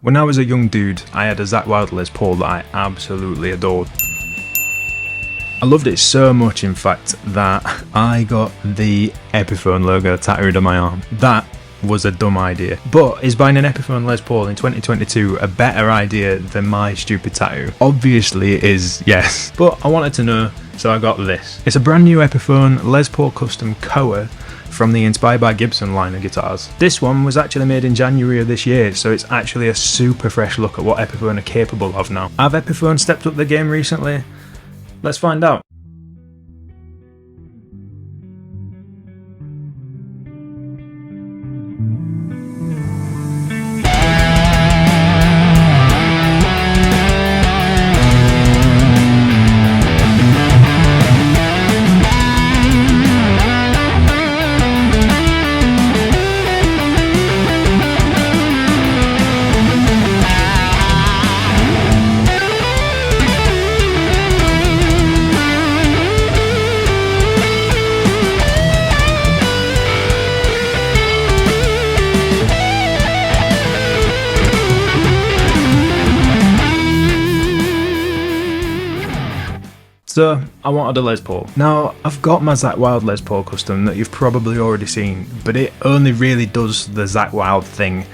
When I was a young dude, I had a Zakk Wylde Les Paul that I absolutely adored. I loved it so much, in fact, that I got the Epiphone logo tattooed on my arm. That was a dumb idea. But is buying an Epiphone Les Paul in 2022 a better idea than my stupid tattoo? Obviously it is, yes. But I wanted to know, so I got this. It's a brand new Epiphone Les Paul Custom Koa from the Inspired By Gibson line of guitars. This one was actually made in January of this year, so it's actually a super fresh look at what Epiphone are capable of now. Have Epiphone stepped up the game recently? Let's find out. So, I wanted a Les Paul. Now, I've got my Zakk Wylde Les Paul Custom that you've probably already seen, but it only really does the Zakk Wylde thing.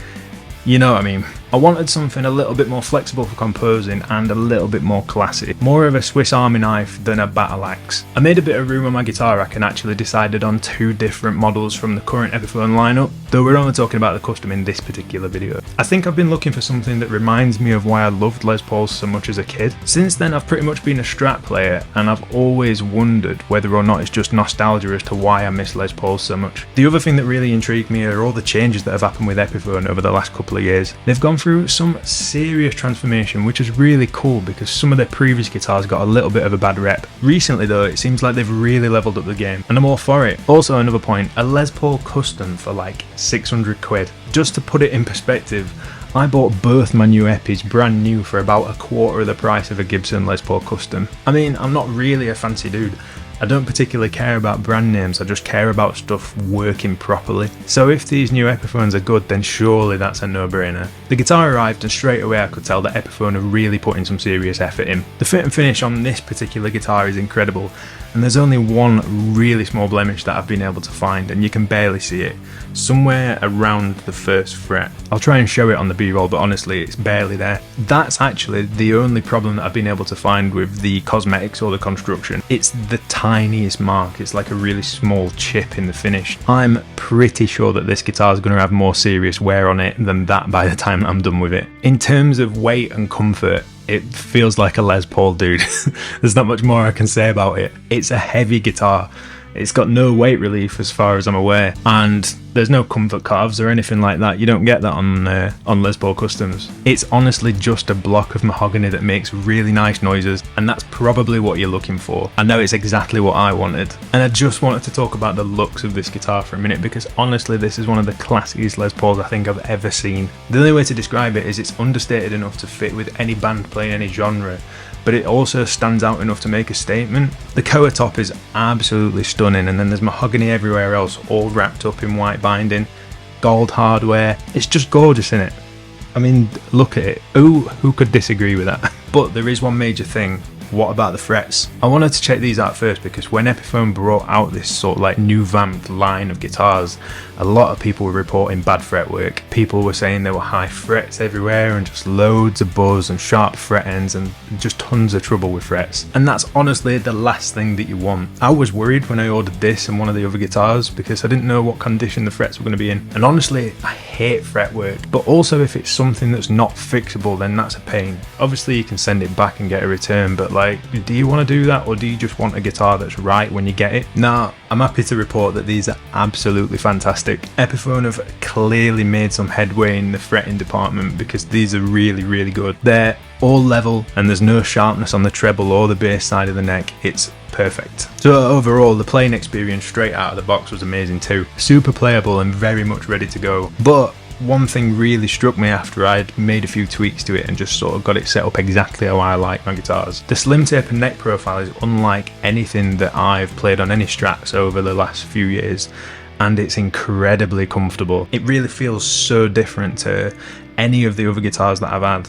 You know what I mean? I wanted something a little bit more flexible for composing and a little bit more classy. More of a Swiss Army knife than a battle axe. I made a bit of room on my guitar rack and actually decided on two different models from the current Epiphone lineup, though we're only talking about the custom in this particular video. I think I've been looking for something that reminds me of why I loved Les Pauls so much as a kid. Since then I've pretty much been a Strat player, and I've always wondered whether or not it's just nostalgia as to why I miss Les Pauls so much. The other thing that really intrigued me are all the changes that have happened with Epiphone over the last couple of years. They've gone through some serious transformation, which is really cool because some of their previous guitars got a little bit of a bad rep. Recently though, it seems like they've really leveled up the game, and I'm all for it. Also, another point, a Les Paul custom for like 600 quid. Just to put it in perspective, I bought both my new Epis brand new for about a quarter of the price of a Gibson Les Paul custom. I mean, I'm not really a fancy dude. I don't particularly care about brand names, I just care about stuff working properly. So if these new Epiphones are good, then surely that's a no-brainer. The guitar arrived and straight away I could tell that Epiphone are really putting some serious effort in. The fit and finish on this particular guitar is incredible, and there's only one really small blemish that I've been able to find, and you can barely see it. Somewhere around the first fret. I'll try and show it on the B-roll, but honestly it's barely there. That's actually the only problem that I've been able to find with the cosmetics or the construction. It's the tiniest mark, it's like a really small chip in the finish. I'm pretty sure that this guitar is going to have more serious wear on it than that by the time I'm done with it. In terms of weight and comfort, it feels like a Les Paul, dude. There's not much more I can say about it. It's a heavy guitar. It's got no weight relief as far as I'm aware, and there's no comfort carves or anything like that. You don't get that on Les Paul Customs. It's honestly just a block of mahogany that makes really nice noises, and that's probably what you're looking for. I know it's exactly what I wanted. And I just wanted to talk about the looks of this guitar for a minute, because honestly this is one of the classiest Les Pauls I think I've ever seen. The only way to describe it is it's understated enough to fit with any band playing any genre, but it also stands out enough to make a statement. The Koa top is absolutely stunning, and then there's mahogany everywhere else, all wrapped up in white binding, gold hardware. It's just gorgeous, isn't it? I mean, look at it. Who could disagree with that? But there is one major thing. What about the frets? I wanted to check these out first because when Epiphone brought out this sort of like new vamped line of guitars, a lot of people were reporting bad fretwork. People were saying there were high frets everywhere and just loads of buzz and sharp fret ends and just tons of trouble with frets. And that's honestly the last thing that you want. I was worried when I ordered this and one of the other guitars because I didn't know what condition the frets were going to be in. And honestly, I hate fretwork. But also if it's something that's not fixable, then that's a pain. Obviously you can send it back and get a return, but like, do you want to do that, or do you just want a guitar that's right when you get it? Nah, I'm happy to report that these are absolutely fantastic. Epiphone have clearly made some headway in the fretting department because these are really, really good. They're all level and there's no sharpness on the treble or the bass side of the neck. It's perfect. So overall, the playing experience straight out of the box was amazing too. Super playable and very much ready to go. But one thing really struck me after I'd made a few tweaks to it and just sort of got it set up exactly how I like my guitars. The slim taper neck profile is unlike anything that I've played on any Strats over the last few years, and it's incredibly comfortable. It really feels so different to any of the other guitars that I've had.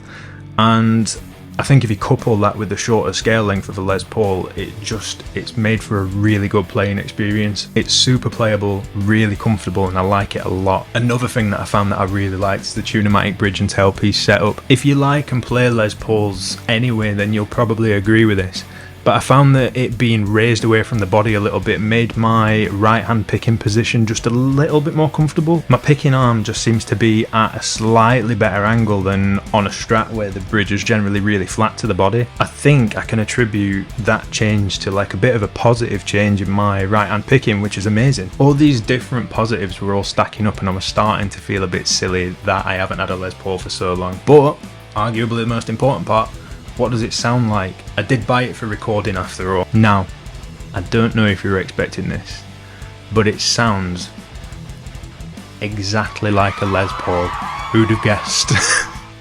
And I think if you couple that with the shorter scale length of a Les Paul, it's made for a really good playing experience. It's super playable, really comfortable, and I like it a lot. Another thing that I found that I really liked is the Tune-o-matic bridge and tailpiece setup. If you like and play Les Pauls anyway, then you'll probably agree with this. But I found that it being raised away from the body a little bit made my right hand picking position just a little bit more comfortable. My picking arm just seems to be at a slightly better angle than on a Strat where the bridge is generally really flat to the body. I think I can attribute that change to like a bit of a positive change in my right hand picking, which is amazing. All these different positives were all stacking up and I was starting to feel a bit silly that I haven't had a Les Paul for so long. But arguably the most important part, what does it sound like? I did buy it for recording after all. Now, I don't know if you were expecting this, but it sounds exactly like a Les Paul. Who'd have guessed?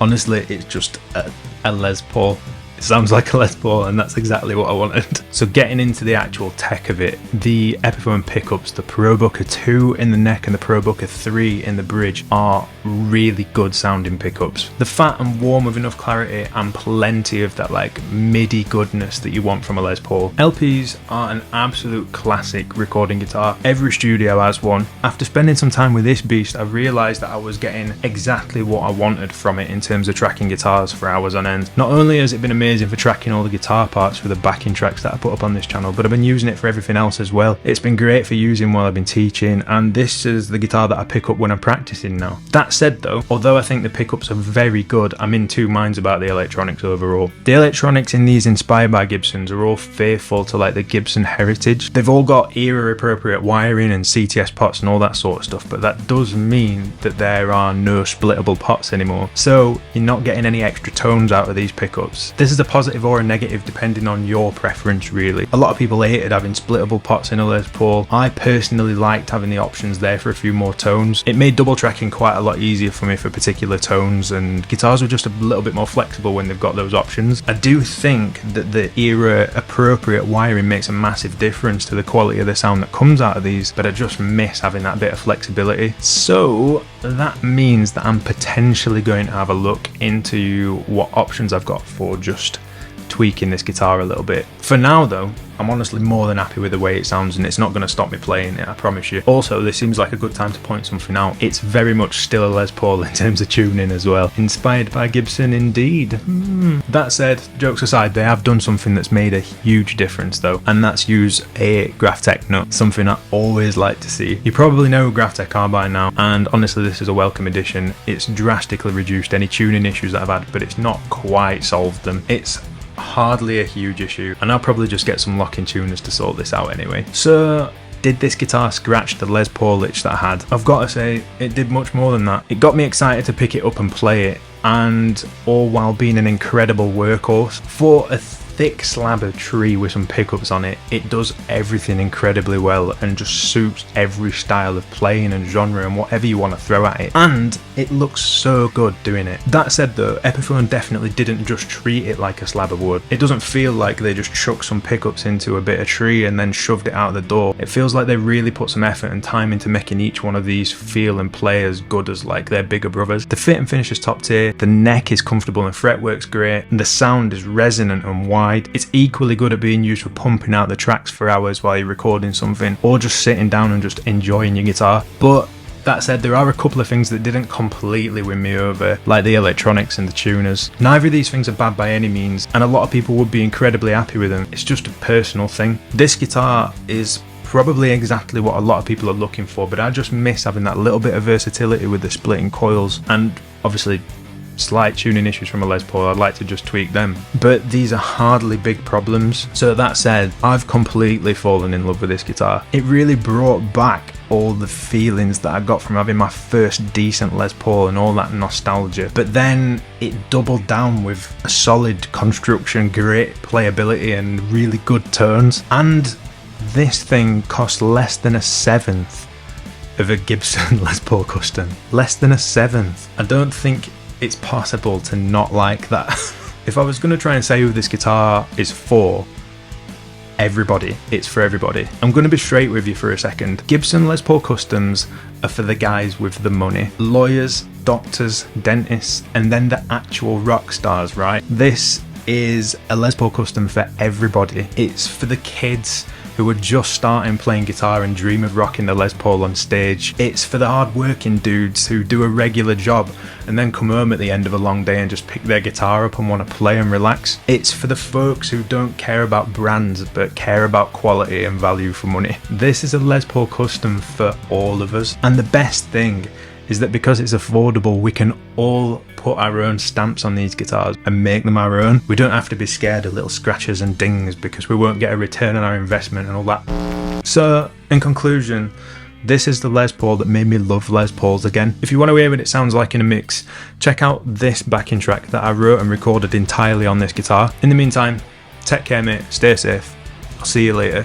Honestly, it's just a Les Paul. It sounds like a Les Paul, and that's exactly what I wanted. So getting into the actual tech of it, the Epiphone pickups, the Pro Booker 2 in the neck and the Pro Booker 3 in the bridge are really good sounding pickups. They're fat and warm with enough clarity and plenty of that like MIDI goodness that you want from a Les Paul. LPs are an absolute classic recording guitar. Every studio has one. After spending some time with this beast, I realised that I was getting exactly what I wanted from it in terms of tracking guitars for hours on end. Not only has it been amazing for tracking all the guitar parts for the backing tracks that I put up on this channel, but I've been using it for everything else as well. It's been great for using while I've been teaching, and this is the guitar that I pick up when I'm practicing now. That said though, although I think the pickups are very good, I'm in two minds about the electronics overall. The electronics in these Inspired by Gibsons are all faithful to like the Gibson heritage. They've all got era appropriate wiring and CTS pots and all that sort of stuff, but that does mean that there are no splittable pots anymore. So you're not getting any extra tones out of these pickups. This is a positive or a negative depending on your preference really. A lot of people hated having splittable pots in a Les Paul. I personally liked having the options there for a few more tones. It made double tracking quite a lot easier for me for particular tones, and guitars are just a little bit more flexible when they've got those options. I do think that the era appropriate wiring makes a massive difference to the quality of the sound that comes out of these, but I just miss having that bit of flexibility. So that means that I'm potentially going to have a look into what options I've got for just tweaking this guitar a little bit. For now though, I'm honestly more than happy with the way it sounds, and it's not going to stop me playing it, I promise you. Also, this seems like a good time to point something out. It's very much still a Les Paul in terms of tuning as well. Inspired by Gibson indeed. That said, jokes aside, they have done something that's made a huge difference though, and that's use a Graphtec nut, something I always like to see. You probably know who Graphtec are by now, and honestly this is a welcome addition. It's drastically reduced any tuning issues that I've had, but it's not quite solved them. It's hardly a huge issue, and I'll probably just get some locking tuners to sort this out anyway. So did this guitar scratch the Les Paul itch that I had? I've got to say, it did much more than that. It got me excited to pick it up and play it, and all while being an incredible workhorse. For a thick slab of tree with some pickups on it, it does everything incredibly well and just suits every style of playing and genre and whatever you want to throw at it, and it looks so good doing it. That said though, Epiphone definitely didn't just treat it like a slab of wood. It doesn't feel like they just chucked some pickups into a bit of tree and then shoved it out the door. It feels like they really put some effort and time into making each one of these feel and play as good as like their bigger brothers. The fit and finish is top tier, the neck is comfortable and fretwork's great, and the sound is resonant and wide. It's equally good at being used for pumping out the tracks for hours while you're recording something, or just sitting down and just enjoying your guitar. But that said, there are a couple of things that didn't completely win me over, like the electronics and the tuners. Neither of these things are bad by any means, and a lot of people would be incredibly happy with them. It's just a personal thing. This guitar is probably exactly what a lot of people are looking for, but I just miss having that little bit of versatility with the splitting coils, and obviously slight tuning issues from a Les Paul. I'd like to just tweak them, but these are hardly big problems. So that said, I've completely fallen in love with this guitar. It really brought back all the feelings that I got from having my first decent Les Paul and all that nostalgia, but then it doubled down with a solid construction, great playability and really good tones, and this thing cost less than a seventh of a Gibson Les Paul Custom. Less than a seventh. I don't think it's possible to not like that. If I was going to try and say who this guitar is for, everybody. It's for everybody. I'm going to be straight with you for a second. Gibson Les Paul Customs are for the guys with the money. Lawyers, doctors, dentists, and then the actual rock stars, right? This is a Les Paul Custom for everybody. It's for the kids who are just starting playing guitar and dream of rocking the Les Paul on stage. It's for the hard-working dudes who do a regular job and then come home at the end of a long day and just pick their guitar up and want to play and relax. It's for the folks who don't care about brands but care about quality and value for money. This is a Les Paul Custom for all of us. And the best thing is that because it's affordable, we can all put our own stamps on these guitars and make them our own. We don't have to be scared of little scratches and dings because we won't get a return on our investment and all that. So, in conclusion, this is the Les Paul that made me love Les Pauls again. If you want to hear what it sounds like in a mix, check out this backing track that I wrote and recorded entirely on this guitar. In the meantime, take care mate, stay safe, I'll see you later.